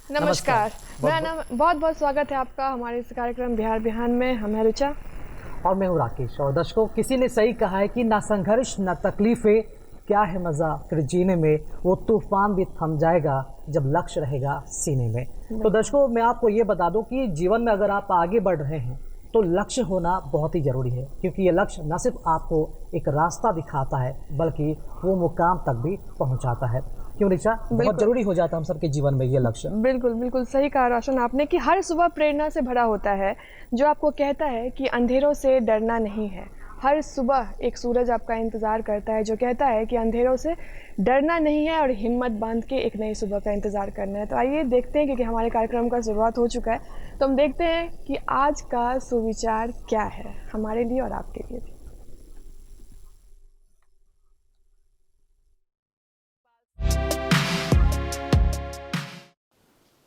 नमस्कार। बहुत बहुत स्वागत है आपका हमारे इस कार्यक्रम बिहार बिहान में। हम हैं ऋचा और मैं हूँ राकेश। और दर्शकों, किसी ने सही कहा है कि ना संघर्ष ना तकलीफें, क्या है मज़ा फिर जीने में, वो तूफान भी थम जाएगा जब लक्ष्य रहेगा सीने में। तो दर्शकों, मैं आपको ये बता दूं कि जीवन में अगर आप आगे बढ़ रहे हैं तो लक्ष्य होना बहुत ही ज़रूरी है, क्योंकि ये लक्ष्य न सिर्फ आपको एक रास्ता दिखाता है बल्कि वो मुकाम तक भी पहुंचाता है। क्यों ऋचा? बहुत ज़रूरी हो जाता है हम सबके जीवन में ये लक्ष्य। बिल्कुल बिल्कुल सही कहा रोशन आपने कि हर सुबह प्रेरणा से भरा होता है, जो आपको कहता है कि अंधेरों से डरना नहीं है। हर सुबह एक सूरज आपका इंतज़ार करता है जो कहता है कि अंधेरों से डरना नहीं है और हिम्मत बांध के एक नई सुबह का इंतज़ार करना है। तो आइए देखते हैं, क्योंकि हमारे कार्यक्रम का शुरुआत हो चुका है, तो हम देखते हैं कि आज का सुविचार क्या है हमारे लिए और आपके लिए भी।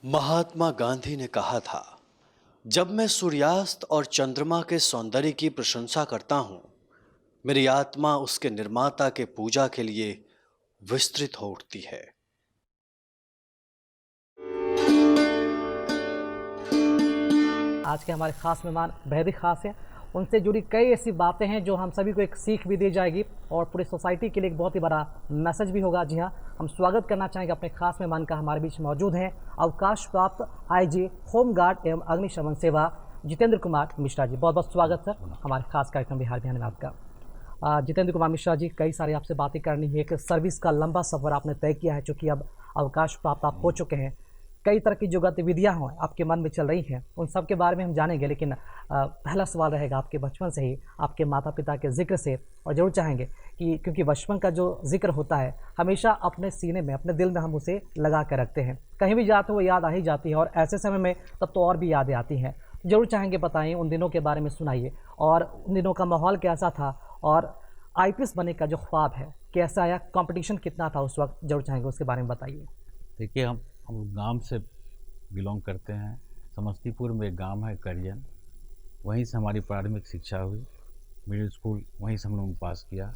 महात्मा गांधी ने कहा था, जब मैं सूर्यास्त और चंद्रमा के सौंदर्य की प्रशंसा करता हूं, मेरी आत्मा उसके निर्माता के पूजा के लिए विस्तृत हो उठती है। आज के हमारे खास मेहमान बेहद ही खास हैं। उनसे जुड़ी कई ऐसी बातें हैं जो हम सभी को एक सीख भी दी जाएगी और पूरी सोसाइटी के लिए एक बहुत ही बड़ा मैसेज भी होगा। जी हाँ, हम स्वागत करना चाहेंगे अपने खास मेहमान का। हमारे बीच मौजूद हैं अवकाश प्राप्त आईजी होमगार्ड एवं अग्निशमन सेवा जितेंद्र कुमार मिश्रा जी। बहुत बहुत स्वागत सर हमारे खास कार्यक्रम बिहार बिहान में आपका। जितेंद्र कुमार मिश्रा जी, कई सारी आपसे बातें करनी है। एक सर्विस का लंबा सफ़र आपने तय किया है, चूँकि अब अवकाश प्राप्त आप हो चुके हैं। कई तरह की जो गतिविधियाँ हों आपके मन में चल रही हैं, उन सब के बारे में हम जानेंगे, लेकिन पहला सवाल रहेगा आपके बचपन से ही आपके माता पिता के जिक्र से। और ज़रूर चाहेंगे कि क्योंकि बचपन का जो जिक्र होता है हमेशा अपने सीने में, अपने दिल में हम उसे लगा कर रखते हैं। कहीं भी जाते वो याद आ ही जाती है, और ऐसे समय में तब तो और भी यादें आती हैं। ज़रूर चाहेंगे बताएं, उन दिनों के बारे में सुनाइए, और उन दिनों का माहौल कैसा था, और आईपीएस बनने का जो ख्वाब है कैसा आया, कंपटीशन कितना था उस वक्त, जरूर चाहेंगे उसके बारे में बताइए। देखिए, हम गांव से बिलोंग करते हैं। समस्तीपुर में एक गांव है करियन, वहीं से हमारी प्राथमिक शिक्षा हुई। मिडिल स्कूल वहीं से हम लोगों ने पास किया,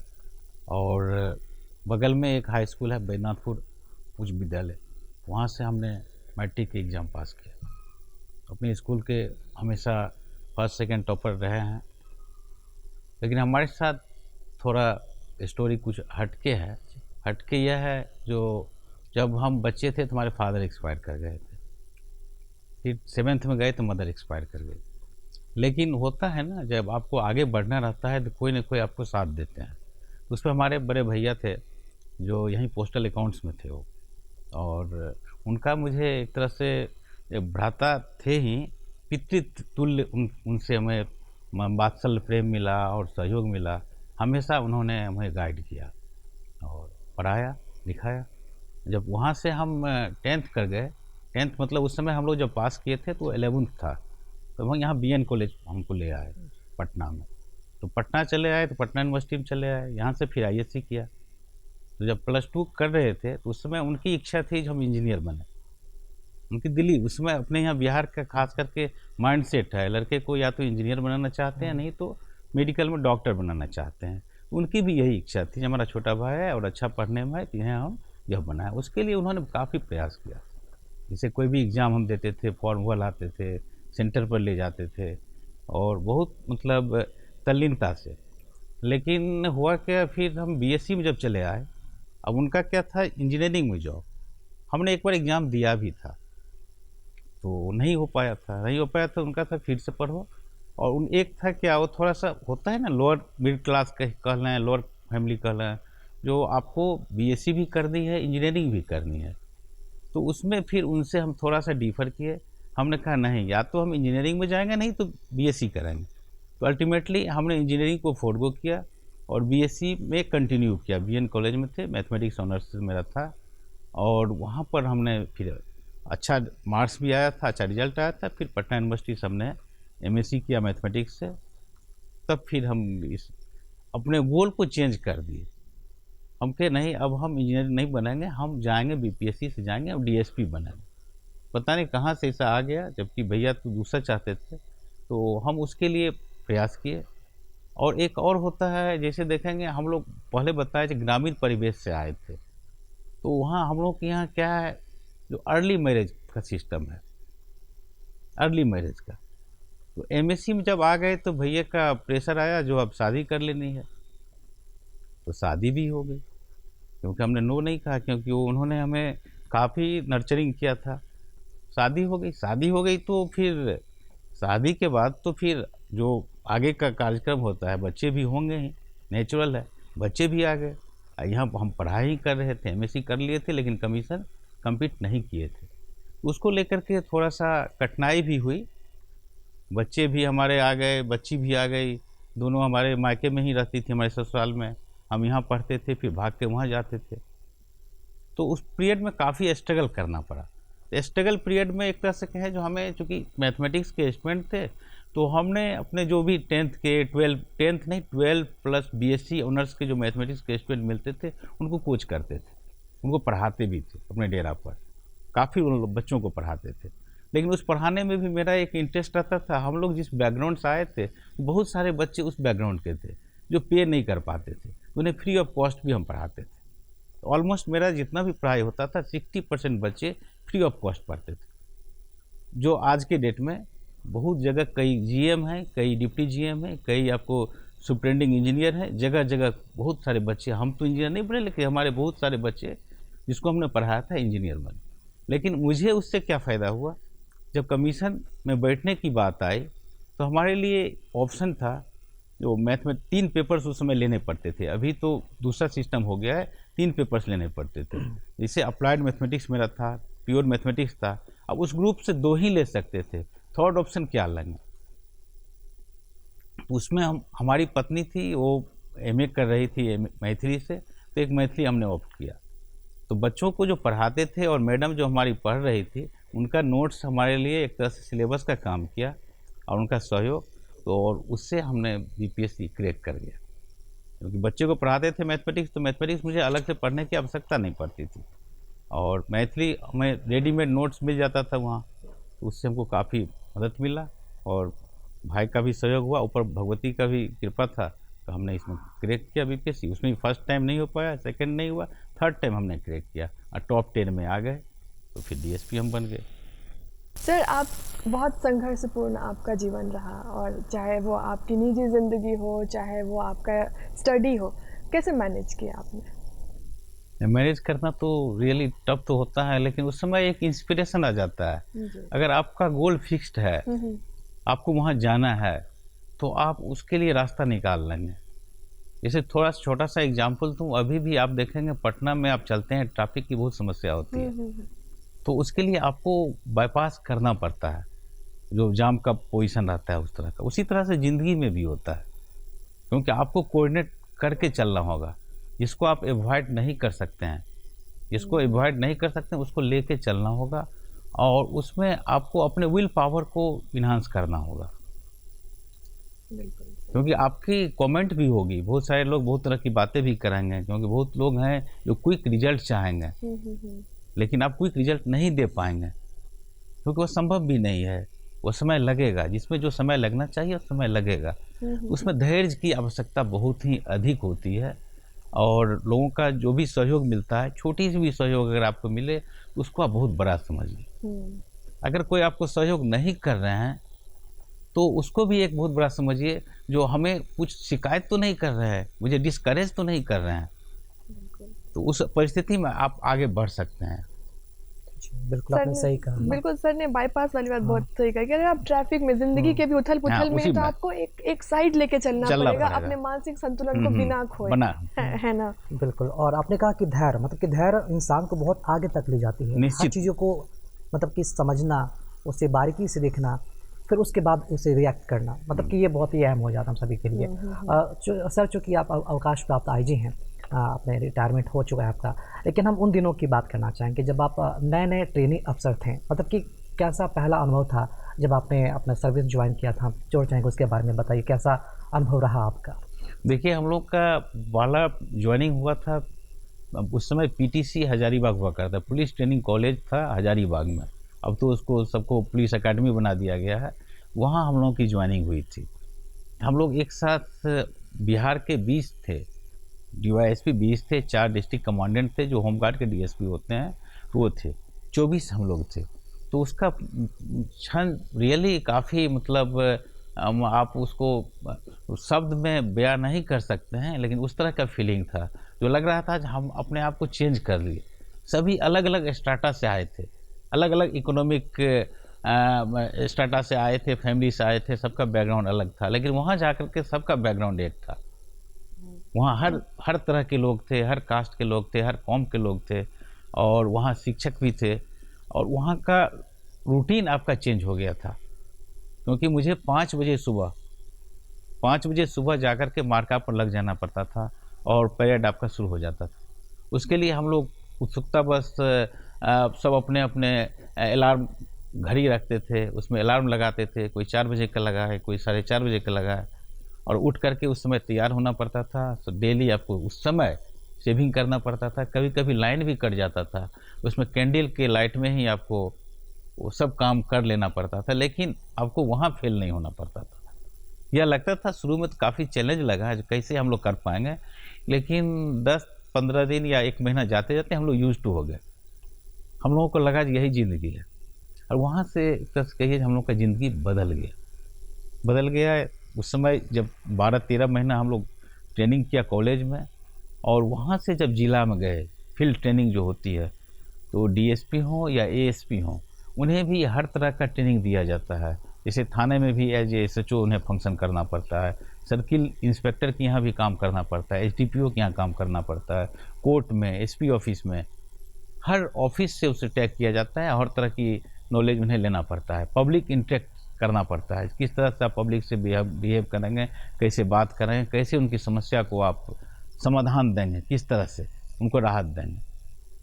और बगल में एक हाई स्कूल है बैजनाथपुर उच्च विद्यालय, वहाँ से हमने मैट्रिक के एग्ज़ाम पास किया। अपने स्कूल के हमेशा फर्स्ट सेकंड टॉपर रहे हैं। लेकिन हमारे साथ थोड़ा स्टोरी कुछ हटके है। हटके यह है, जो जब हम बच्चे थे तो हमारे फादर एक्सपायर कर गए थे। फिर 7th में गए तो मदर एक्सपायर कर गई। लेकिन होता है ना, जब आपको आगे बढ़ना रहता है तो कोई ना कोई आपको साथ देते हैं। उसमें हमारे बड़े भैया थे जो यहीं पोस्टल अकाउंट्स में थे वो, और उनका मुझे एक तरह से भ्राता थे ही, पितृतुल्य उनसे हमें वात्सल्य प्रेम मिला और सहयोग मिला। हमेशा उन्होंने हमें गाइड किया और पढ़ाया लिखाया। जब वहाँ से हम 10th कर गए, 10th मतलब उस समय हम लोग जब पास किए थे तो 11th था, तो हम यहाँ BN कॉलेज हमको ले आए पटना में। तो पटना चले आए तो पटना यूनिवर्सिटी में चले आए, यहाँ से फिर ISC किया। तो जब +2 कर रहे थे तो उस समय उनकी इच्छा थी जो हम इंजीनियर बने। उनकी दिल्ली उस समय, अपने यहाँ बिहार का खास करके माइंड सेट है, लड़के को या तो इंजीनियर बनाना चाहते हैं, नहीं तो मेडिकल में डॉक्टर बनाना चाहते हैं। उनकी भी यही इच्छा थी, हमारा छोटा भाई है और अच्छा पढ़ने में है, तो यहाँ हम यह बनाए। उसके लिए उन्होंने काफ़ी प्रयास किया। जैसे कोई भी एग्ज़ाम हम देते थे, फॉर्म हुआ लाते थे, सेंटर पर ले जाते थे, और बहुत मतलब तल्लीनता से। लेकिन हुआ क्या, फिर हम BSc में जब चले आए, अब उनका क्या था, इंजीनियरिंग में जॉब। हमने एक बार एग्ज़ाम दिया भी था तो नहीं हो पाया था। उनका था फिर से पढ़ो। और उन एक था क्या, वो थोड़ा सा होता है ना, लोअर मिडिल क्लास कह लें, लोअर फैमिली कह लें, जो आपको BSc भी करनी है, इंजीनियरिंग भी करनी है। तो उसमें फिर उनसे हम थोड़ा सा डिफ़र किए। हमने कहा नहीं, या तो हम इंजीनियरिंग में जाएंगे, नहीं तो BSc करेंगे। तो अल्टीमेटली हमने इंजीनियरिंग को फोरगो किया और BSc में कंटिन्यू किया। BN कॉलेज में थे, मैथमेटिक्स ऑनर्स मेरा था, और वहाँ पर हमने फिर अच्छा मार्क्स भी आया था, अच्छा रिजल्ट आया था। फिर पटना यूनिवर्सिटी से हमने MSc किया मैथमेटिक्स से। तब फिर हम इस अपने गोल को चेंज कर दिए। हम कहे नहीं, अब हम इंजीनियर नहीं बनेंगे, हम जाएंगे BPSC से जाएंगे और DSP बनेंगे। पता नहीं कहाँ से ऐसा आ गया, जबकि भैया तो दूसरा चाहते थे, तो हम उसके लिए प्रयास किए। और एक और होता है, जैसे देखेंगे हम लोग पहले बताए कि ग्रामीण परिवेश से आए थे, तो वहाँ हम लोग के यहाँ क्या है, जो अर्ली मैरिज का सिस्टम है, अर्ली मैरिज का। तो एमएससी में जब आ गए तो भैया का प्रेशर आया जो अब शादी कर लेनी है, तो शादी भी हो गई, क्योंकि हमने नो नहीं कहा, क्योंकि वो उन्होंने हमें काफ़ी नर्चरिंग किया था। शादी हो गई, शादी हो गई तो फिर शादी के बाद तो फिर जो आगे का कार्यक्रम होता है, बच्चे भी होंगे ही, नेचुरल है, बच्चे भी आ गए। यहाँ हम पढ़ाई ही कर रहे थे, एमएससी कर लिए थे, लेकिन कमीशन कंप्लीट नहीं किए थे। उसको लेकर के थोड़ा सा कठिनाई भी हुई। बच्चे भी हमारे आ गए, बच्ची भी आ गई, दोनों हमारे मायके में ही रहती थी, हमारे ससुराल में। हम यहाँ पढ़ते थे, फिर भाग के वहाँ जाते थे। तो उस पीरियड में काफ़ी स्ट्रगल करना पड़ा। स्ट्रगल पीरियड में एक तरह से कहें, जो हमें चूँकि मैथमेटिक्स के स्टूडेंट थे, तो हमने अपने जो भी 12 प्लस बीएससी ऑनर्स के जो मैथमेटिक्स के स्टूडेंट मिलते थे, उनको कोच करते थे, उनको पढ़ाते भी थे अपने डेरा पर, काफ़ी उन लोग बच्चों को पढ़ाते थे। लेकिन उस पढ़ाने में भी मेरा एक इंटरेस्ट रहता था। हम लोग जिस बैकग्राउंड से आए थे, बहुत सारे बच्चे उस बैकग्राउंड के थे जो पे नहीं कर पाते थे, उन्हें फ्री ऑफ कॉस्ट भी हम पढ़ाते थे। ऑलमोस्ट मेरा जितना भी पढ़ाई होता था, 60% बच्चे फ्री ऑफ कॉस्ट पढ़ते थे, जो आज के डेट में बहुत जगह कई जीएम हैं, कई डिप्टी जीएम हैं, कई आपको सुपरिटेंडिंग इंजीनियर हैं, जगह जगह बहुत सारे बच्चे। हम तो इंजीनियर नहीं बने, लेकिन हमारे बहुत सारे बच्चे जिसको हमने पढ़ाया था इंजीनियर बने। लेकिन मुझे उससे क्या फ़ायदा हुआ, जब कमीशन में बैठने की बात आई तो हमारे लिए ऑप्शन था, जो मैथ में 3 पेपर्स उस समय लेने पड़ते थे। अभी तो दूसरा सिस्टम हो गया है, 3 पेपर्स लेने पड़ते थे। जैसे अप्लाइड मैथमेटिक्स मेरा था, प्योर मैथमेटिक्स था। अब उस ग्रुप से 2 ही ले सकते थे, थर्ड ऑप्शन क्या लेंगे। उसमें हमारी पत्नी थी, वो एमए कर रही थी मैथिली से, तो एक मैथिली हमने ऑप्ट किया। तो बच्चों को जो पढ़ाते थे और मैडम जो हमारी पढ़ रही थी, उनका नोट्स हमारे लिए एक तरह से सिलेबस का काम किया और उनका सहयोग, तो और उससे हमने बीपीएससी क्रैक कर गया। क्योंकि बच्चे को पढ़ाते थे मैथमेटिक्स, तो मैथमेटिक्स मुझे अलग से पढ़ने की आवश्यकता नहीं पड़ती थी, और मैथिली हमें रेडीमेड नोट्स मिल जाता था वहाँ, तो उससे हमको काफ़ी मदद मिला और भाई का भी सहयोग हुआ, ऊपर भगवती का भी कृपा था। तो हमने इसमें क्रैक किया बीपीएससी। उसमें फर्स्ट टाइम नहीं हो पाया, सेकंड नहीं हुआ, थर्ड टाइम हमने क्रैक किया और टॉप 10 में आ गए, तो फिर डीएसपी हम बन गए। सर, आप बहुत संघर्षपूर्ण आपका जीवन रहा, और चाहे वो आपकी निजी ज़िंदगी हो, चाहे वो आपका स्टडी हो, कैसे मैनेज किया आपने? मैनेज करना तो रियली टफ तो होता है, लेकिन उस समय एक इंस्पिरेशन आ जाता है। अगर आपका गोल फिक्स्ड है, आपको वहाँ जाना है, तो आप उसके लिए रास्ता निकाल लेंगे। जैसे थोड़ा छोटा सा एग्जांपल दूँ, अभी भी आप देखेंगे पटना में आप चलते हैं, ट्रैफिक की बहुत समस्या होती है, तो उसके लिए आपको बाईपास करना पड़ता है, जो जाम का पोजीशन रहता है उस तरह का। उसी तरह से ज़िंदगी में भी होता है, क्योंकि आपको कोऑर्डिनेट करके चलना होगा। जिसको आप एवॉइड नहीं कर सकते हैं, उसको लेके चलना होगा, और उसमें आपको अपने विल पावर को इन्हांस करना होगा। क्योंकि आपकी कमेंट भी होगी, बहुत सारे लोग बहुत तरह की बातें भी करेंगे, क्योंकि बहुत लोग हैं जो क्विक रिजल्ट चाहेंगे, लेकिन आप क्विक रिजल्ट नहीं दे पाएंगे, क्योंकि वो संभव भी नहीं है। वो समय लगेगा, जिसमें जो समय लगना चाहिए वो समय लगेगा। उसमें धैर्य की आवश्यकता बहुत ही अधिक होती है, और लोगों का जो भी सहयोग मिलता है, छोटी सी भी सहयोग अगर आपको मिले, उसको आप बहुत बड़ा समझिए। अगर कोई आपको सहयोग नहीं कर रहे हैं, तो उसको भी एक बहुत बड़ा समझिए, जो हमें कुछ शिकायत तो नहीं कर रहे हैं, मुझे डिस्करेज तो नहीं कर रहे हैं, तो उस परिस्थिति में आप आगे बढ़ सकते हैं। बिल्कुल आपने सही कहा। बिल्कुल सर ने बाईपास वाली बात बहुत सही कही कि अगर आप ट्रैफिक में, जिंदगी के भी उथल पुथल में, तो आपको एक साइड लेके चलना पड़ेगा, अपने मानसिक संतुलन को बिना खोए, है ना? बिल्कुल। और आपने कहा कि धैर्य, मतलब कि धैर्य इंसान को बहुत आगे तक ले जाती है। हर चीज़ों को मतलब कि समझना, उसे बारीकी से देखना, फिर उसके बाद उसे रिएक्ट करना, मतलब कि ये बहुत ही अहम हो जाता है हम सभी के लिए। सर, चूँकि आप अवकाश प्राप्त आईजी हैं, अपने रिटायरमेंट हो चुका है आपका, लेकिन हम उन दिनों की बात करना चाहेंगे जब आप नए ट्रेनिंग अफसर थे, मतलब कि कैसा पहला अनुभव था जब आपने अपना सर्विस ज्वाइन किया था? जोड़ चाहेंगे उसके बारे में बताइए, कैसा अनुभव रहा आपका? देखिए, हम लोग का वाला ज्वाइनिंग हुआ था, उस समय पीटीसी हजारीबाग हुआ करता, पुलिस ट्रेनिंग कॉलेज था हजारीबाग में, अब तो उसको सबको पुलिस एकेडमी बना दिया गया है। वहाँ हम लोगों की ज्वाइनिंग हुई थी। हम लोग एक साथ बिहार के 20 थे, डीवाईएसपी 20 थे, 4 डिस्ट्रिक्ट कमांडेंट थे, जो होमगार्ड के डीएसपी होते हैं वो थे, 24 हम लोग थे। तो उसका क्षण रियली काफ़ी मतलब आप उसको शब्द में बयां नहीं कर सकते हैं, लेकिन उस तरह का फीलिंग था जो लग रहा था कि हम अपने आप को चेंज कर लिए। सभी अलग अलग स्ट्राटा से आए थे, अलग अलग इकोनॉमिक स्ट्राटा से आए थे, फैमिली से आए थे, सबका बैकग्राउंड अलग था, लेकिन वहाँ जाकर के सबका बैकग्राउंड एक था। वहाँ हर तरह के लोग थे, हर कास्ट के लोग थे, हर कौम के लोग थे, और वहाँ शिक्षक भी थे, और वहाँ का रूटीन आपका चेंज हो गया था। क्योंकि मुझे 5 बजे सुबह जाकर के मार्का पर लग जाना पड़ता था और परेड आपका शुरू हो जाता था। उसके लिए हम लोग उत्सुकता बस सब अपने अपने अलार्म घड़ी रखते थे, उसमें अलार्म लगाते थे, कोई 4 बजे का लगा है, कोई 4:30 बजे का लगा है, और उठ करके उस समय तैयार होना पड़ता था। तो डेली आपको उस समय शेविंग करना पड़ता था, कभी कभी लाइन भी कट जाता था, उसमें कैंडल के लाइट में ही आपको वो सब काम कर लेना पड़ता था, लेकिन आपको वहाँ फेल नहीं होना पड़ता था। यह लगता था शुरू में तो काफ़ी चैलेंज लगा जो कैसे हम लोग कर पाएंगे, लेकिन 10-15 दिन या 1 महीना जाते जाते हम लोग यूज टू हो गए। हम लोगों को लगा कि यही ज़िंदगी है, और वहाँ से सच कहिए हम लोग का ज़िंदगी बदल गया। उस समय जब 12-13 महीना हम लोग ट्रेनिंग किया कॉलेज में, और वहाँ से जब जिला में गए, फील्ड ट्रेनिंग जो होती है, तो डीएसपी हो या एएसपी हो, उन्हें भी हर तरह का ट्रेनिंग दिया जाता है। जैसे थाने में भी एज एसएचओ उन्हें फंक्शन करना पड़ता है, सर्किल इंस्पेक्टर के यहाँ भी काम करना पड़ता है, एसडीपीओ के यहाँ काम करना पड़ता है, कोर्ट में, एसपी ऑफिस में, हर ऑफिस से उसे टैग किया जाता है। हर तरह की नॉलेज उन्हें लेना पड़ता है, पब्लिक इंटरेक्ट करना पड़ता है, किस तरह से आप पब्लिक से बिहेव करेंगे, कैसे बात करेंगे, कैसे उनकी समस्या को आप समाधान देंगे, किस तरह से उनको राहत देंगे।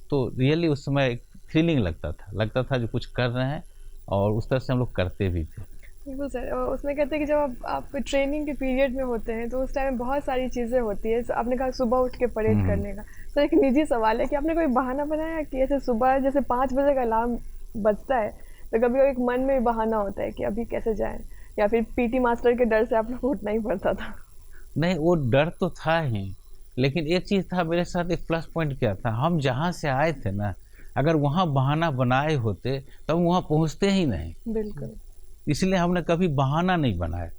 तो रियली उस समय एक थ्रिलिंग लगता था जो कुछ कर रहे हैं, और उस तरह से हम लोग करते भी थे। बिल्कुल सर। और उसमें कहते हैं कि जब आप ट्रेनिंग के पीरियड में होते हैं तो उस टाइम में बहुत सारी चीज़ें होती है। आपने कहा सुबह उठ के परेड करने का, तो एक निजी सवाल है कि आपने कोई बहाना बनाया कि ऐसे सुबह जैसे 5 बजे का अलार्म बजता है, तो कभी एक मन में बहाना होता है कि अभी कैसे जाएं, या फिर पीटी मास्टर के डर से आप लोग को उठना ही पड़ता था? नहीं, वो डर तो था ही, लेकिन एक चीज़ था मेरे साथ, एक प्लस पॉइंट क्या था, हम जहाँ से आए थे ना, अगर वहाँ बहाना बनाए होते तो हम वहाँ पहुँचते ही नहीं। बिल्कुल। इसलिए हमने कभी बहाना नहीं बनाया।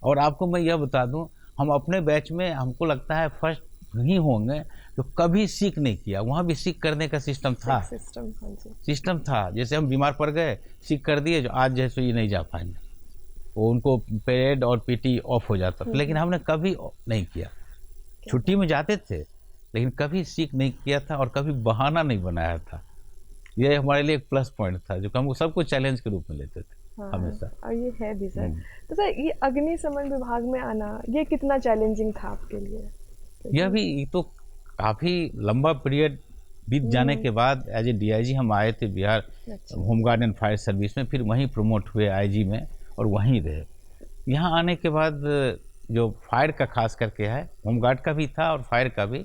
और आपको मैं यह बता दूं, हम अपने बैच में हमको लगता है फर्स्ट ही होंगे तो कभी सीख नहीं किया। वहाँ भी सीख करने का सिस्टम था, सिस्टम था। जैसे हम बीमार पड़ गए, सीख कर दिए, जो आज जैसे ये नहीं जा पाएंगे, वो उनको परेड और पीटी ऑफ हो जाता था, लेकिन हमने कभी नहीं किया। छुट्टी में जाते थे, लेकिन कभी सीख नहीं किया था और कभी बहाना नहीं बनाया था। यह हमारे लिए एक प्लस पॉइंट था, जो हम सबको चैलेंज के रूप में लेते थे। हाँ, हमेशा। और ये है भी सर। तो सर ये अग्निशमन विभाग में आना, ये कितना चैलेंजिंग था आपके लिए? यह भी तो काफ़ी लंबा पीरियड बीत जाने के बाद एज ए डीआईजी हम आए थे Bihar home guard and fire service में, फिर वहीं प्रमोट हुए आईजी में, और वहीं रहे। यहाँ आने के बाद जो फायर का खास करके है, होमगार्ड का भी था और फायर का भी।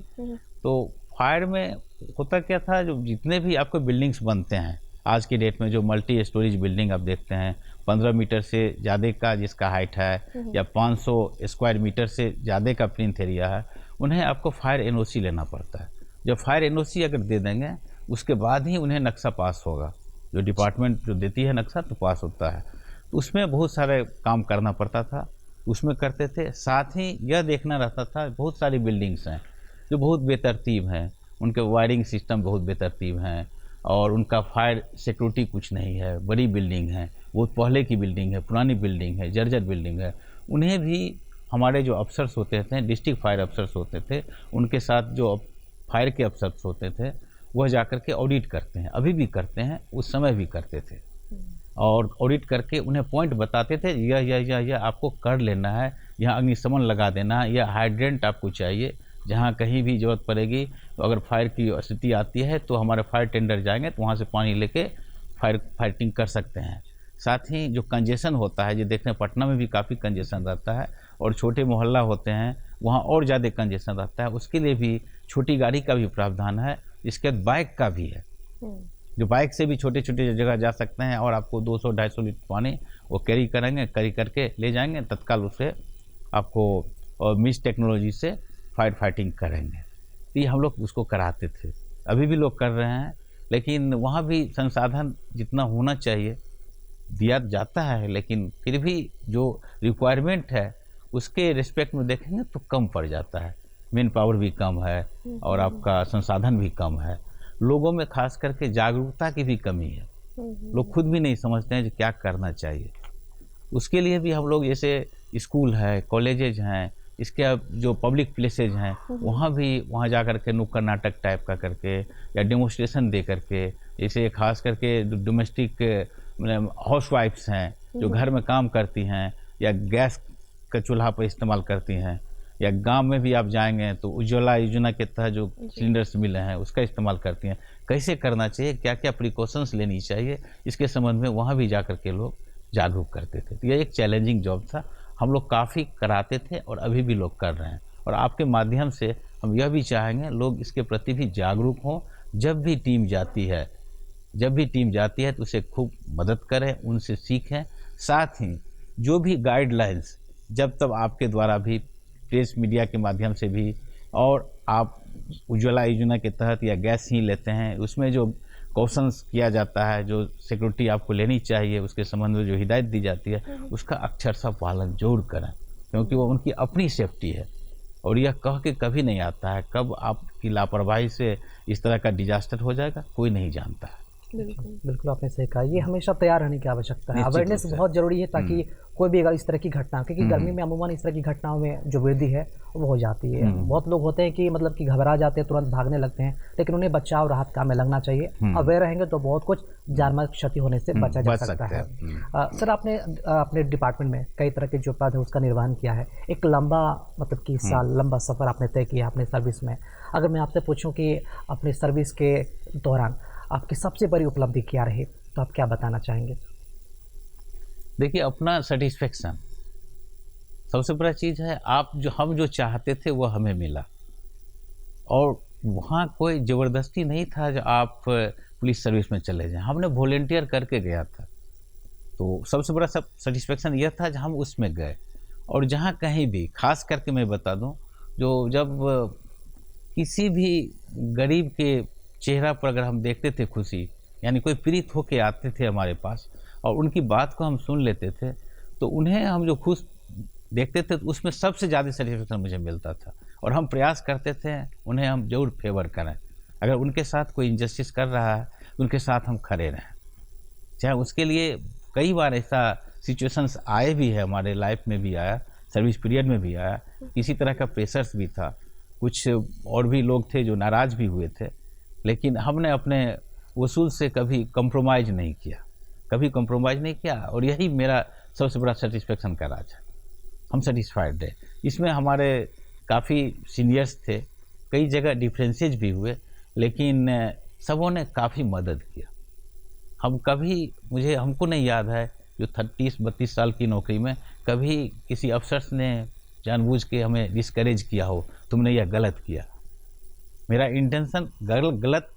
तो फायर में होता क्या था, जो जितने भी आपको बिल्डिंग्स बनते हैं आज की डेट में, जो मल्टी स्टोरेज बिल्डिंग आप देखते हैं, 15 मीटर से ज़्यादा का जिसका हाइट है, या 500 स्क्वायर मीटर से ज़्यादा का प्लिंथ एरिया है, उन्हें आपको फायर एनओसी लेना पड़ता है। जब फायर एनओसी अगर दे देंगे, उसके बाद ही उन्हें नक्शा पास होगा। जो डिपार्टमेंट जो देती है नक्शा, तो पास होता है। तो उसमें बहुत सारे काम करना पड़ता था, उसमें करते थे। साथ ही यह देखना रहता था, बहुत सारी बिल्डिंग्स हैं जो बहुत बेतरतीब हैं, उनके वायरिंग सिस्टम बहुत बेतरतीब हैं, और उनका फायर सिक्योरिटी कुछ नहीं है। बड़ी बिल्डिंग है, बहुत पहले की बिल्डिंग है, पुरानी बिल्डिंग है, जर्जर बिल्डिंग है। उन्हें भी हमारे जो अफसर्स होते थे, डिस्ट्रिक्ट फायर अफसर्स होते थे, उनके साथ जो फायर के अफसर्स होते थे, वह जाकर के ऑडिट करते हैं, अभी भी करते हैं, उस समय भी करते थे। और ऑडिट करके उन्हें पॉइंट बताते थे, यह आपको कर लेना है, यहाँ अग्निशमन लगा देना है, यह हाइड्रेंट आपको चाहिए, जहाँ कहीं भी ज़रूरत पड़ेगी, तो अगर फायर की स्थिति आती है तो हमारे फायर टेंडर जाएंगे, तो वहाँ से पानी लेके फाइटिंग कर सकते हैं। साथ ही जो कंजेशन होता है, जो देखने पटना में भी काफ़ी कंजेशन रहता है, और छोटे मोहल्ला होते हैं वहाँ और ज़्यादा कंजेशन रहता है, उसके लिए भी छोटी गाड़ी का भी प्रावधान है। इसके बाद बाइक का भी है, जो बाइक से भी छोटे छोटे जगह जा सकते हैं, और आपको 200-250 लीटर पानी वो कैरी करेंगे, कैरी करके ले जाएंगे, तत्काल उसे आपको और मिस टेक्नोलॉजी से फाइटिंग करेंगे। तो ये हम लोग उसको कराते थे, अभी भी लोग कर रहे हैं। लेकिन वहाँ भी संसाधन जितना होना चाहिए दिया जाता है, लेकिन फिर भी जो रिक्वायरमेंट है उसके रिस्पेक्ट में देखेंगे तो कम पड़ जाता है। मेन पावर भी कम है और आपका संसाधन भी कम है। लोगों में खास करके जागरूकता की भी कमी है। लोग खुद भी नहीं समझते हैं कि क्या करना चाहिए। उसके लिए भी हम लोग जैसे स्कूल है, कॉलेजेज हैं, इसके अब जो पब्लिक प्लेसेज हैं वहाँ जा कर के नुक्कड़ नाटक टाइप का करके या डेमोस्ट्रेशन दे करके, जैसे खास करके डोमेस्टिक हाउस वाइफ्स हैं जो घर में काम करती हैं या गैस का चूल्हा पर इस्तेमाल करती हैं, या गांव में भी आप जाएंगे तो उज्ज्वला योजना के तहत जो सिलेंडर्स मिले हैं उसका इस्तेमाल करती हैं। कैसे करना चाहिए, क्या क्या प्रिकॉशंस लेनी चाहिए, इसके संबंध में वहाँ भी जा कर के लोग जागरूक करते थे। तो यह एक चैलेंजिंग जॉब था। हम लोग काफ़ी कराते थे और अभी भी लोग कर रहे हैं, और आपके माध्यम से हम यह भी चाहेंगे लोग इसके प्रति भी जागरूक हों। जब भी टीम जाती है तो उसे खूब मदद करें, उनसे सीखें। साथ ही जो भी गाइडलाइंस जब तक आपके द्वारा भी प्रेस मीडिया के माध्यम से भी, और आप उज्ज्वला योजना के तहत या गैस ही लेते हैं उसमें जो क्वेश्चंस किया जाता है, जो सिक्योरिटी आपको लेनी चाहिए उसके संबंध में जो हिदायत दी जाती है उसका अक्षरशः पालन जरूर करें, क्योंकि वो उनकी अपनी सेफ्टी है। और यह कह के कभी नहीं आता है कब आपकी लापरवाही से इस तरह का डिजास्टर हो जाएगा, कोई नहीं जानता है। बिल्कुल आपने सही कहा, ये हमेशा तैयार रहने की आवश्यकता है। निश्चित अवेयरनेस रूप से। बहुत जरूरी है ताकि कोई भी अगर इस तरह की घटना, क्योंकि गर्मी में अमूमन इस तरह की घटनाओं में जो वृद्धि है वो हो जाती है। बहुत लोग होते हैं कि मतलब कि घबरा जाते हैं, तुरंत भागने लगते हैं, लेकिन उन्हें बचाव राहत काम में लगना चाहिए। अवेयर रहेंगे तो बहुत कुछ जानमाल क्षति होने से बचा जा सकता है। सर, आपने अपने डिपार्टमेंट में कई तरह के जो पद है उसका निर्वहन किया है। एक लंबा मतलब कि साल लंबा सफ़र आपने तय किया अपने सर्विस में। अगर मैं आपसे पूछूं कि अपने सर्विस के दौरान आपकी सबसे बड़ी उपलब्धि क्या रही, तो आप क्या बताना चाहेंगे? देखिए, अपना सेटिस्फेक्शन सबसे बड़ा चीज़ है। हम जो चाहते थे वो हमें मिला, और वहाँ कोई ज़बरदस्ती नहीं था जो आप पुलिस सर्विस में चले जाएं। हमने वॉलेंटियर करके गया था, तो सबसे बड़ा सेटिस्फेक्शन यह था जब हम उसमें गए। और जहाँ कहीं भी, खास करके मैं बता दूं, जब किसी भी गरीब के चेहरा पर अगर हम देखते थे खुशी, यानी कोई पीड़ित होके आते थे हमारे पास और उनकी बात को हम सुन लेते थे, तो उन्हें हम जो खुश देखते थे तो उसमें सबसे ज़्यादा सेटिस्फेक्शन मुझे मिलता था। और हम प्रयास करते थे उन्हें हम जरूर फेवर करें। अगर उनके साथ कोई इनजस्टिस कर रहा है तो उनके साथ हम खड़े रहें। चाहे उसके लिए कई बार ऐसा सिचुएशंस आए भी है, हमारे लाइफ में भी आया, सर्विस पीरियड में भी आया, किसी तरह का प्रेशर्स भी था, कुछ और भी लोग थे जो नाराज़ भी हुए थे, लेकिन हमने अपने वसूल से कभी कंप्रोमाइज़ नहीं किया। और यही मेरा सबसे बड़ा सेटिस्फेक्शन का राज है। हम सेटिस्फाइड है। इसमें हमारे काफ़ी सीनियर्स थे, कई जगह डिफरेंसेज भी हुए, लेकिन सबों ने काफ़ी मदद किया। हमको नहीं याद है जो 30-32 साल की नौकरी में कभी किसी अफसर ने जानबूझ के हमें डिस्करेज किया हो, तुमने यह गलत किया। मेरा इंटेंशन गलत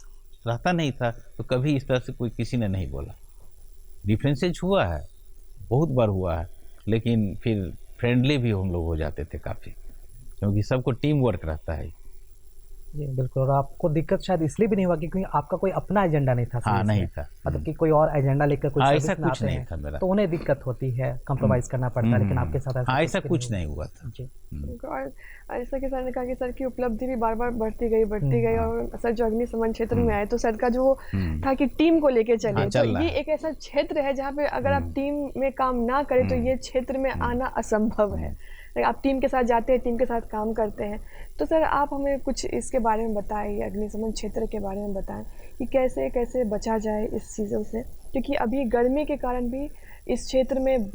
रहता नहीं था, तो कभी इस तरह से किसी ने नहीं बोला। डिफरेंसेज हुआ है, बहुत बार हुआ है, लेकिन फिर फ्रेंडली भी हम लोग हो जाते थे काफ़ी, क्योंकि सबको टीम वर्क रहता है। जी बिल्कुल। और आपको दिक्कत शायद इसलिए भी नहीं हुआ क्योंकि आपका कोई अपना एजेंडा नहीं था। हाँ, नहीं था। मतलब कि कोई और एजेंडा लेकर कोई ऐसा कुछ नहीं था मेरा, तो उन्हें दिक्कत होती है, कंप्रोमाइज़ करना पड़ता है, लेकिन आपके साथ ऐसा कुछ नहीं हुआ था। जी। और जैसा कि सर ने कहा कि सर की उपलब्धि भी बार बार बढ़ती गई और सर जो अग्निशमन क्षेत्र में आए तो सर का जो था कि टीम को लेके चले, तो ये एक ऐसा क्षेत्र है जहाँ पे अगर आप टीम में काम ना करें तो ये क्षेत्र में आना असंभव है। आप टीम के साथ जाते हैं, टीम के साथ काम करते हैं। तो सर आप हमें कुछ इसके बारे में बताइए, अग्निशमन क्षेत्र के बारे में बताएं कि कैसे कैसे बचा जाए इस चीज़ों से, क्योंकि अभी गर्मी के कारण भी इस क्षेत्र में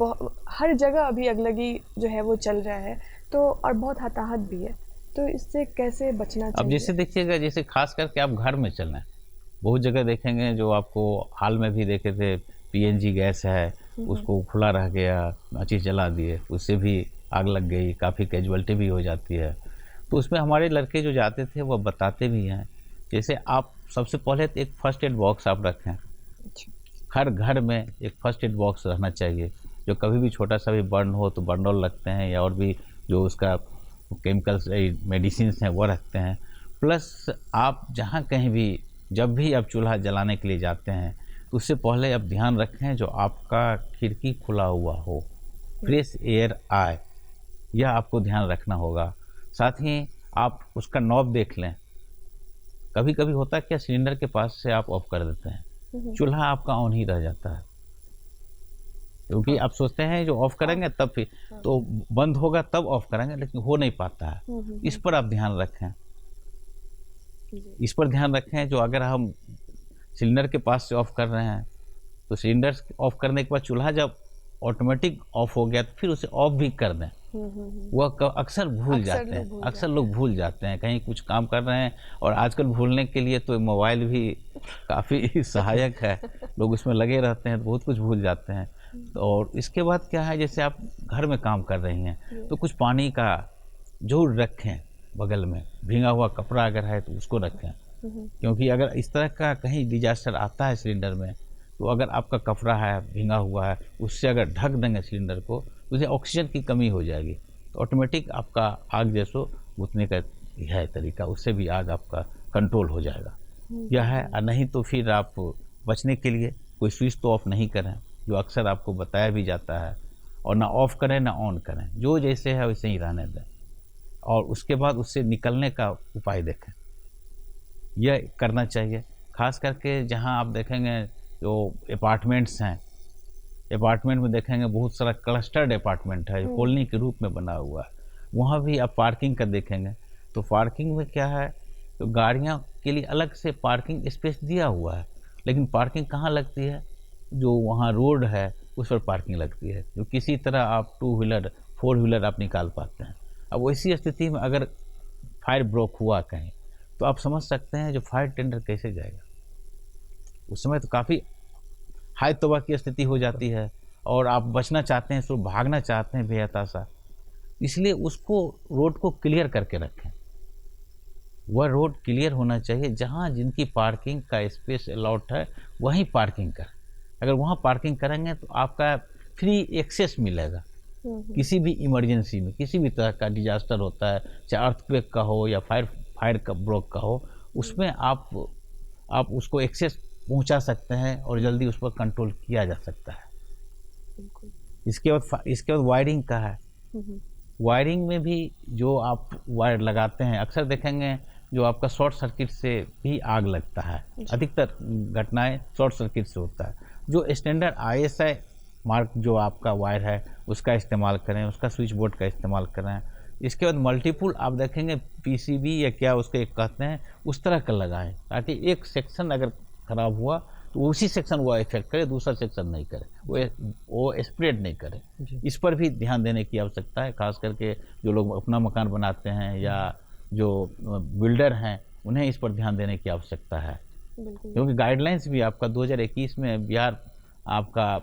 हर जगह अभी अगलगी जो है वो चल रहा है, तो और बहुत हताहत भी है, तो इससे कैसे बचना चाहिए? अब जैसे देखिएगा, जैसे खास करके आप घर में चलना, बहुत जगह देखेंगे जो आपको हाल में भी देखे थे, PNG गैस है उसको खुला रह गया, माचिस जला दिए, उससे भी आग लग गई, काफ़ी कैजुअल्टी भी हो जाती है। तो उसमें हमारे लड़के जो जाते थे वो बताते भी हैं, जैसे आप सबसे पहले तो एक फर्स्ट एड बॉक्स आप रखें। हर घर में एक फर्स्ट एड बॉक्स रहना चाहिए, जो कभी भी छोटा सा भी बर्न हो तो बर्नॉल रखते हैं, या और भी जो उसका केमिकल्स मेडिसिन हैं वो रखते हैं। प्लस आप जहाँ कहीं भी जब भी आप चूल्हा जलाने के लिए जाते हैं तो उससे पहले आप ध्यान रखें जो आपका खिड़की खुला हुआ हो, फ्रेश एयर आए, यह आपको ध्यान रखना होगा। साथ ही आप उसका नॉब देख लें। कभी कभी होता है क्या, सिलेंडर के पास से आप ऑफ कर देते हैं, चूल्हा आपका ऑन ही रह जाता है, क्योंकि आप सोचते हैं जो ऑफ करेंगे तब फिर तो बंद होगा तब ऑफ करेंगे, लेकिन हो नहीं पाता है। इस पर आप ध्यान रखें, इस पर ध्यान रखें। जो अगर हम सिलेंडर के पास से ऑफ कर रहे हैं तो सिलेंडर ऑफ करने के बाद चूल्हा जब ऑटोमेटिक ऑफ हो गया तो फिर उसे ऑफ भी कर दें। वह अक्सर भूल जाते हैं, अक्सर लोग भूल जाते हैं, कहीं कुछ काम कर रहे हैं। और आजकल भूलने के लिए तो मोबाइल भी काफ़ी सहायक है, लोग उसमें लगे रहते हैं तो बहुत कुछ भूल जाते हैं। और इसके बाद क्या है, जैसे आप घर में काम कर रही हैं तो कुछ पानी का जरूर रखें बगल में, भींगा हुआ कपड़ा अगर है तो उसको रखें, क्योंकि अगर इस तरह का कहीं डिजास्टर आता है सिलेंडर में तो अगर आपका कपड़ा है भींगा हुआ है, उससे अगर ढक देंगे सिलेंडर को तो उसे ऑक्सीजन की कमी हो जाएगी, तो ऑटोमेटिक आपका आग जैसो बुझने का है तरीका, उससे भी आग आपका कंट्रोल हो जाएगा। यह है। और नहीं तो फिर आप बचने के लिए कोई स्विच तो ऑफ नहीं करें, जो अक्सर आपको बताया भी जाता है, और ना ऑफ करें ना ऑन करें, जो जैसे है वैसे ही रहने दें। और उसके बाद उससे निकलने का उपाय देखें, यह करना चाहिए। खास करके जहां आप देखेंगे जो अपार्टमेंट्स हैं, अपार्टमेंट में देखेंगे बहुत सारा क्लस्टर्ड अपार्टमेंट है, कॉलोनी के रूप में बना हुआ है, वहाँ भी आप पार्किंग का देखेंगे तो पार्किंग में क्या है, तो गाड़ियाँ के लिए अलग से पार्किंग स्पेस दिया हुआ है, लेकिन पार्किंग कहाँ लगती है, जो वहाँ रोड है उस पर पार्किंग लगती है, जो किसी तरह आप 2 व्हीलर 4 व्हीलर आप निकाल पाते हैं। अब ऐसी स्थिति में अगर फायर ब्रोक हुआ कहीं तो आप समझ सकते हैं जो फायर टेंडर कैसे जाएगा, उस समय तो काफ़ी हाई तौबा की स्थिति हो जाती है, और आप बचना चाहते हैं, सो भागना चाहते हैं बेहताशा, इसलिए उसको रोड को क्लियर करके रखें। वह रोड क्लियर होना चाहिए, जहाँ जिनकी पार्किंग का स्पेस अलॉट है वहीं पार्किंग करें। अगर वहाँ पार्किंग करेंगे तो आपका फ्री एक्सेस मिलेगा। किसी भी इमरजेंसी में, किसी भी तरह का डिजास्टर होता है, चाहे अर्थक्वेक का हो या फायर का ब्रोक का हो, उसमें आप उसको एक्सेस पहुंचा सकते हैं और जल्दी उस पर कंट्रोल किया जा सकता है। इसके बाद वायरिंग का है। वायरिंग में भी जो आप वायर लगाते हैं, अक्सर देखेंगे जो आपका शॉर्ट सर्किट से भी आग लगता है, अधिकतर घटनाएं शॉर्ट सर्किट से होता है। जो स्टैंडर्ड ISI मार्क जो आपका वायर है उसका इस्तेमाल करें, उसका स्विच बोर्ड का इस्तेमाल करें। इसके बाद मल्टीपुल आप देखेंगे PCB या क्या उसको एक कहते हैं, उस तरह का लगाएं, ताकि एक सेक्शन अगर ख़राब हुआ तो उसी सेक्शन वो इफेक्ट करे, दूसरा सेक्शन नहीं करे, वो स्प्रेड नहीं करे। इस पर भी ध्यान देने की आवश्यकता है, खास करके जो लोग अपना मकान बनाते हैं या जो बिल्डर हैं उन्हें इस पर ध्यान देने की आवश्यकता है, क्योंकि गाइडलाइंस भी आपका 2021 में बिहार आपका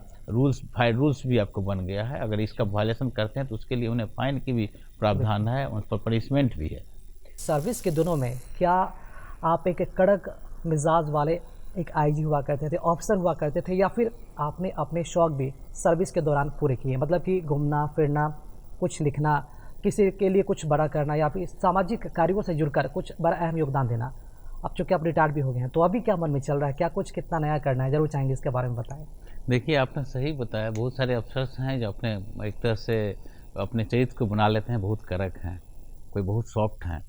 फायर रूल्स भी आपको बन गया है। अगर इसका वायलेशन करते हैं तो उसके लिए उन्हें फाइन की भी प्रावधान है, उन पर पनिशमेंट भी है। सर्विस के दिनों में क्या आप एक कड़क मिजाज वाले एक IG हुआ करते थे, ऑफिसर हुआ करते थे, या फिर आपने अपने शौक भी सर्विस के दौरान पूरे किए, मतलब कि घूमना फिरना, कुछ लिखना, किसी के लिए कुछ बड़ा करना, या फिर सामाजिक कार्यों से जुड़कर कुछ बड़ा अहम योगदान देना? अब चूँकि आप रिटायर्ड भी हो गए हैं तो अभी क्या मन में चल रहा है, क्या कुछ कितना नया करना है, ज़रूर चाहेंगे इसके बारे में बताएं। देखिए, आपने सही बताया, बहुत सारे अफसर्स हैं जो अपने एक तरह से अपने चरित्र को बना लेते हैं, बहुत कड़क हैं, कोई बहुत सॉफ्ट हैं।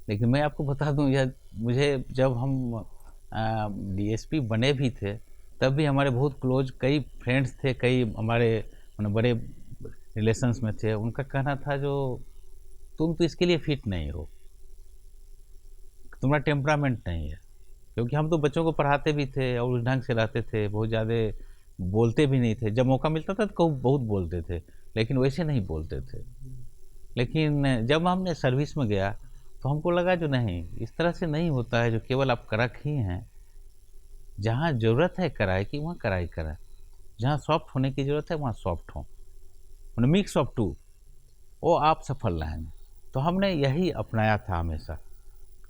लेकिन मैं आपको बता दूं, यह मुझे जब हम DSP बने भी थे तब भी हमारे बहुत क्लोज कई फ्रेंड्स थे, कई हमारे बड़े रिलेशंस में थे, उनका कहना था जो तुम तो इसके लिए फिट नहीं हो, तुम्हारा टेम्परामेंट नहीं है। क्योंकि हम तो बच्चों को पढ़ाते भी थे और उस ढंग से रहते थे, बहुत ज़्यादा बोलते भी नहीं थे, जब मौका मिलता था तो बहुत बोलते थे, लेकिन वैसे नहीं बोलते थे। लेकिन जब हमने सर्विस में गया तो हमको लगा जो नहीं, इस तरह से नहीं होता है, जो केवल आप कड़क ही हैं। जहाँ ज़रूरत है कराई की वहाँ कराई करें, जहाँ सॉफ्ट होने की ज़रूरत है वहाँ सॉफ्ट हो, मिक्स ऑफ टू, वो आप सफल रहेंगे। तो हमने यही अपनाया था हमेशा।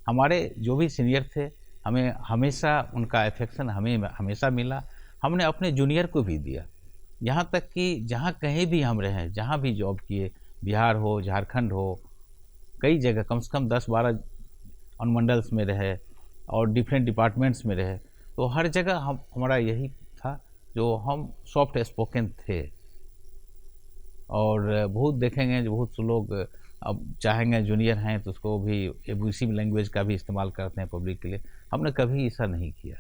हमारे जो भी सीनियर थे, हमें हमेशा उनका अफेक्शन हमें हमेशा मिला, हमने अपने जूनियर को भी दिया। यहाँ तक कि जहाँ कहीं भी हम रहें, जहाँ भी जॉब किए, बिहार हो, झारखंड हो, कई जगह कम से कम 10-12 अनुमंडल्स में रहे, और डिफरेंट डिपार्टमेंट्स में रहे, तो हर जगह हमारा यही था जो हम सॉफ्ट स्पोकन थे। और बहुत देखेंगे जो बहुत से लोग अब चाहेंगे जूनियर हैं तो उसको भी एब्यूसिव लैंग्वेज का भी इस्तेमाल करते हैं पब्लिक के लिए। हमने कभी ऐसा नहीं किया,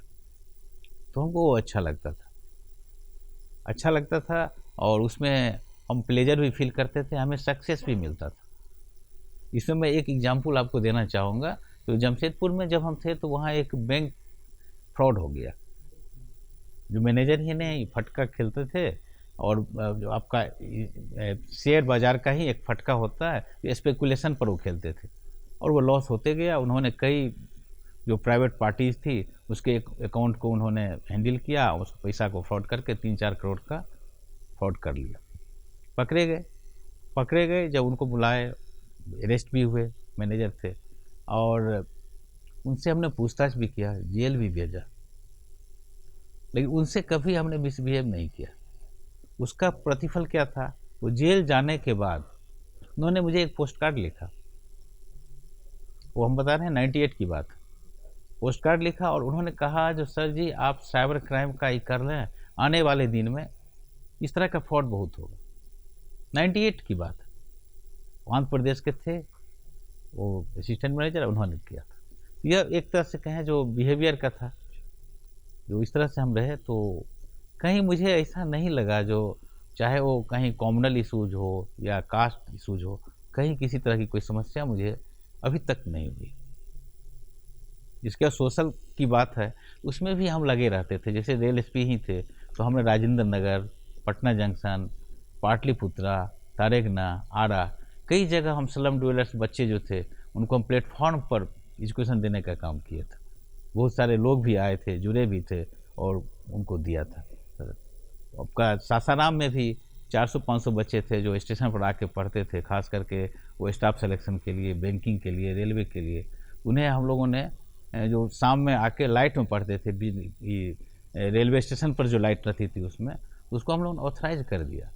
तो हमको वो अच्छा लगता था और उसमें हम प्लेजर भी फील करते थे, हमें सक्सेस भी मिलता था। इसमें मैं एक एग्जांपल आपको देना चाहूँगा। तो जमशेदपुर में जब हम थे तो वहाँ एक बैंक फ्रॉड हो गया। जो मैनेजर ही ने फटका खेलते थे और जो आपका शेयर बाज़ार का ही एक फटका होता है, स्पेकुलेशन पर वो खेलते थे और वो लॉस होते गया। उन्होंने कई जो प्राइवेट पार्टीज़ थी उसके अकाउंट को उन्होंने हैंडल किया, उस पैसा को फ्रॉड करके 3-4 करोड़ का फ्रॉड कर लिया। पकड़े गए, जब उनको बुलाए, अरेस्ट भी हुए, मैनेजर थे, और उनसे हमने पूछताछ भी किया, जेल भी भेजा, लेकिन उनसे कभी हमने मिसबिहेव नहीं किया। उसका प्रतिफल क्या था? वो जेल जाने के बाद उन्होंने मुझे एक पोस्ट कार्ड लिखा। वो हम बता रहे हैं 98 की बात। पोस्ट कार्ड लिखा और उन्होंने कहा जो सर जी आप साइबर क्राइम का ही कर लें, आने वाले दिन में इस तरह का फ्रॉड बहुत होगा। 98 की बात। आंध्र प्रदेश के थे वो असिस्टेंट मैनेजर, उन्होंने किया था। यह एक तरह से कहें जो बिहेवियर का था, जो इस तरह से हम रहे। तो कहीं मुझे ऐसा नहीं लगा जो चाहे वो कहीं कॉम्युनल इशूज हो या कास्ट इशूज हो, कहीं किसी तरह की कोई समस्या मुझे अभी तक नहीं हुई। जिसका सोशल की बात है उसमें भी हम लगे रहते थे। जैसे रेल एसपी ही थे तो हमने राजेंद्र नगर, पटना जंक्शन, पाटलिपुत्रा, तारेगना, आरा, कई जगह हम स्लम ड्वेलर्स बच्चे जो थे उनको हम प्लेटफॉर्म पर एजुकेशन देने का काम किया था। बहुत सारे लोग भी आए थे, जुड़े भी थे और उनको दिया था। आपका सासाराम में भी 400-500 बच्चे थे जो स्टेशन पर आके पढ़ते थे, खास करके वो स्टाफ सिलेक्शन के लिए, बैंकिंग के लिए, रेलवे के लिए। उन्हें हम लोगों ने जो शाम में आके लाइट में पढ़ते थे, रेलवे स्टेशन पर जो लाइट रहती थी उसमें, उसको हम लोगों ने ऑथराइज कर दिया।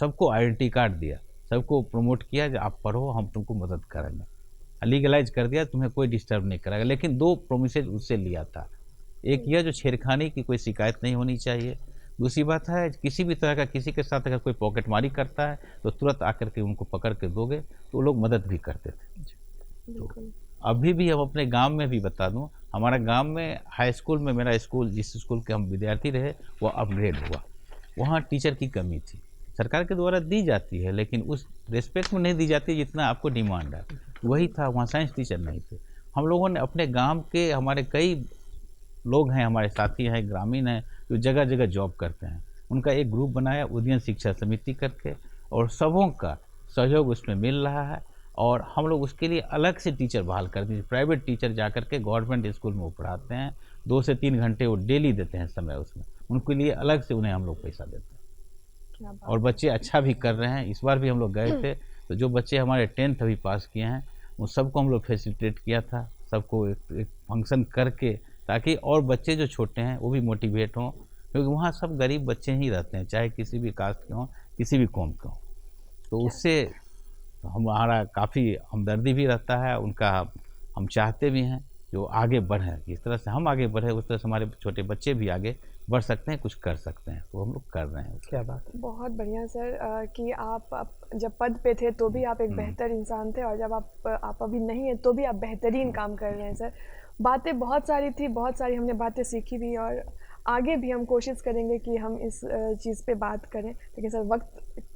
सबको आइडेंटिटी कार्ड दिया, सबको प्रमोट किया कि आप पढ़ो, हम तुमको मदद करेंगे। लीगलाइज कर दिया, तुम्हें कोई डिस्टर्ब नहीं करेगा। लेकिन 2 प्रोमिसेज उससे लिया था। एक यह जो छेड़खानी की कोई शिकायत नहीं होनी चाहिए। दूसरी बात है किसी भी तरह का किसी के साथ अगर कोई पॉकेटमारी करता है तो तुरंत आकर के उनको पकड़ के दोगे तो वो लोग मदद भी करते थे। तो अभी भी हम अपने गांव में भी बता दूं, हमारा गांव में हाई स्कूल में, मेरा स्कूल जिस स्कूल के हम विद्यार्थी रहे वो अपग्रेड हुआ। वहाँ टीचर की कमी थी, सरकार के द्वारा दी जाती है लेकिन उस रिस्पेक्ट में नहीं दी जाती जितना आपको डिमांड है। वही था, वहाँ साइंस टीचर नहीं थे। हम लोगों ने अपने गांव के, हमारे कई लोग हैं, हमारे साथी हैं, ग्रामीण हैं, जो जगह जगह जॉब करते हैं, उनका एक ग्रुप बनाया उदयन शिक्षा समिति करके, और सबों का सहयोग उसमें मिल रहा है। और हम लोग उसके लिए अलग से टीचर बहाल कर दिए। प्राइवेट टीचर जा कर के गवर्नमेंट स्कूल में वो पढ़ाते हैं, 2 से 3 घंटे वो डेली देते हैं समय उसमें, उनके लिए अलग से उन्हें हम लोग पैसा देते हैं। और बच्चे अच्छा भी कर रहे हैं। इस बार भी हम लोग गए थे तो जो बच्चे हमारे 10th अभी पास किए हैं उन सबको हम लोग फैसिलिटेट किया था, सबको एक फंक्शन करके, ताकि और बच्चे जो छोटे हैं वो भी मोटिवेट हों, क्योंकि वहाँ सब गरीब बच्चे ही रहते हैं, चाहे किसी भी कास्ट के हों, किसी भी कौम के हों। तो उससे हमारा काफ़ी हमदर्दी भी रहता है उनका। हम चाहते भी हैं जो आगे बढ़ें, जिस तरह से हम आगे बढ़े उस तरह से हमारे छोटे बच्चे भी आगे बढ़ सकते हैं, कुछ कर सकते हैं। तो हम लोग कर रहे हैं। क्या बात है। बहुत बढ़िया सर कि आप जब पद पे थे तो भी आप एक बेहतर इंसान थे और जब आप अभी नहीं हैं तो भी आप बेहतरीन काम कर रहे हैं सर। बातें बहुत सारी थी, बहुत सारी हमने बातें सीखी भी और आगे भी हम कोशिश करेंगे कि हम इस चीज़ पे बात करें, लेकिन सर वक्त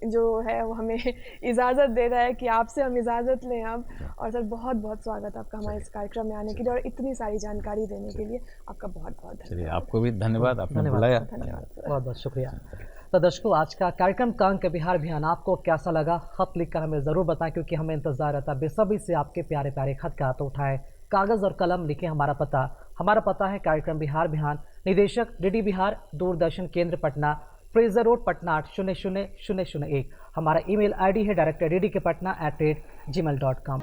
जो है वो हमें इजाज़त दे रहा है कि आपसे हम इजाज़त लें अब। और सर बहुत बहुत स्वागत आपका हमारे इस कार्यक्रम में आने के लिए और इतनी सारी जानकारी देने के लिए आपका बहुत बहुत धन्यवाद। आपको भी धन्यवाद, आपने बुलाया। बहुत बहुत शुक्रिया। तो दर्शकों, आज का कार्यक्रम कांग के बिहार अभियान आपको कैसा लगा, खत लिखकर हमें ज़रूर बताएं, क्योंकि हमें इंतजार रहता है बेसब्री से आपके प्यारे प्यारे खत का। तो उठाएं कागज़ और कलम, लिखें हमारा पता है कार्यक्रम बिहार अभियान, निदेशक डीडी बिहार, दूरदर्शन केंद्र पटना, फ्रेजर रोड पटना 8000001। हमारा email ID है director ddkpatna@gmail.com।